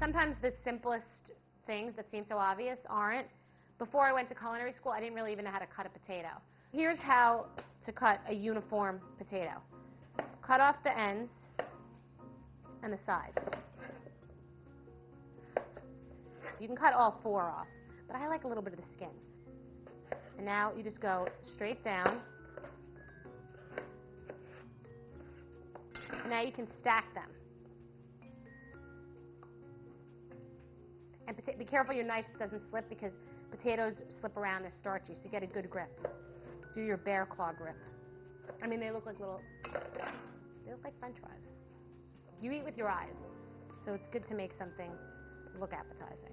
sometimes the simplest things that seem so obvious aren't. Before I went to culinary school, I didn't really even know how to cut a potato. Here's how to cut a uniform potato. Cut off the ends and the sides. You can cut all 4 off, but I like a little bit of the skin. And now you just go straight down. And now you can stack them. And be careful your knife doesn't slip, because potatoes slip around, they're starchy, so you get a good grip. Do your bear claw grip. I mean, they look like French fries. You eat with your eyes, so it's good to make something look appetizing.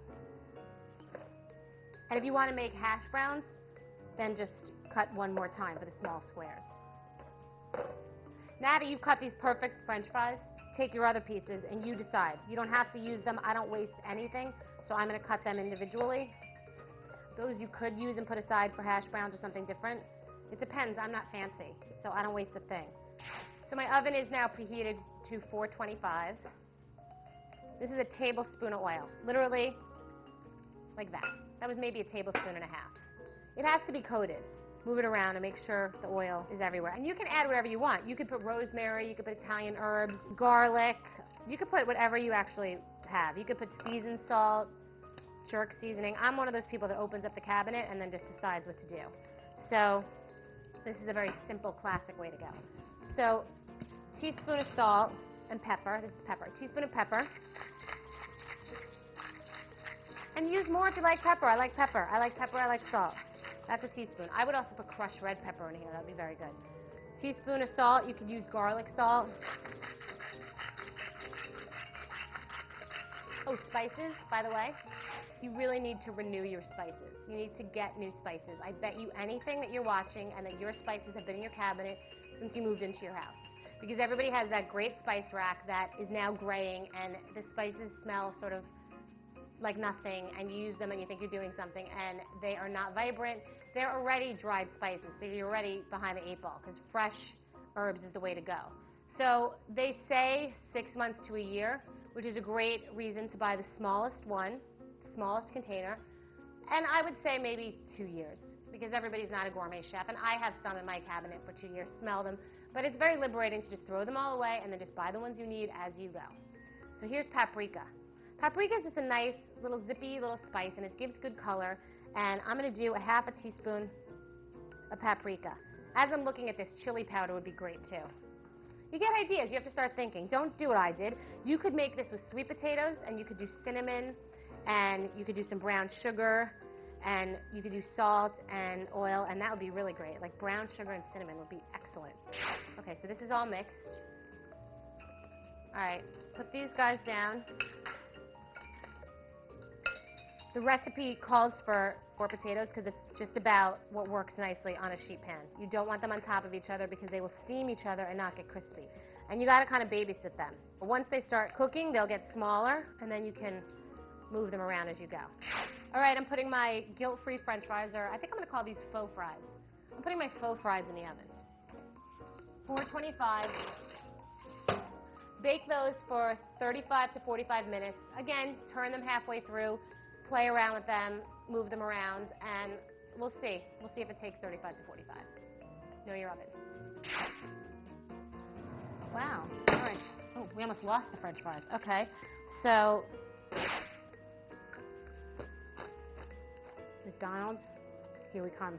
And if you want to make hash browns, then just cut one more time for the small squares. Now that you've cut these perfect French fries, take your other pieces and you decide. You don't have to use them. I don't waste anything, so I'm going to cut them individually. Those you could use and put aside for hash browns or something different. It depends. I'm not fancy, so I don't waste a thing. So my oven is now preheated to 425. This is a tablespoon of oil, literally like that. That was maybe a tablespoon and a half. It has to be coated. Move it around and make sure the oil is everywhere. And you can add whatever you want. You could put rosemary, you could put Italian herbs, garlic. You could put whatever you actually have. You could put seasoned salt, jerk seasoning. I'm one of those people that opens up the cabinet and then just decides what to do. So this is a very simple, classic way to go. So teaspoon of salt and pepper. This is pepper. A teaspoon of pepper. And use more if you like pepper. I like pepper. I like pepper. I like salt. That's a teaspoon. I would also put crushed red pepper in here. That would be very good. Teaspoon of salt. You could use garlic salt. Oh, spices, by the way. You really need to renew your spices. You need to get new spices. I bet you anything that you're watching and that your spices have been in your cabinet since you moved into your house. Because everybody has that great spice rack that is now graying, and the spices smell sort of like nothing, and you use them and you think you're doing something, and they are not vibrant. They're already dried spices, so you're already behind the 8 ball, because fresh herbs is the way to go. So they say 6 months to a year, which is a great reason to buy the smallest one, the smallest container, and I would say maybe 2 years, because everybody's not a gourmet chef, and I have some in my cabinet for 2 years, smell them, but it's very liberating to just throw them all away and then just buy the ones you need as you go. So here's paprika. Paprika is just a nice little zippy little spice, and it gives good color. And I'm going to do a half a teaspoon of paprika. As I'm looking at this, chili powder would be great too. You get ideas. You have to start thinking. Don't do what I did. You could make this with sweet potatoes, and you could do cinnamon, and you could do some brown sugar, and you could do salt and oil, and that would be really great. Like brown sugar and cinnamon would be excellent. Okay, so this is all mixed. All right, put these guys down. The recipe calls for 4 potatoes because it's just about what works nicely on a sheet pan. You don't want them on top of each other because they will steam each other and not get crispy. And you got to kind of babysit them. But once they start cooking, they'll get smaller, and then you can move them around as you go. All right, I'm putting my guilt-free French fries, or I think I'm going to call these faux fries. I'm putting my faux fries in the oven. 425. Bake those for 35 to 45 minutes. Again, turn them halfway through. Play around with them, move them around, and we'll see. We'll see if it takes 35 to 45. Know your oven. Wow. All right. Oh, we almost lost the French fries. Okay. So, McDonald's, here we come.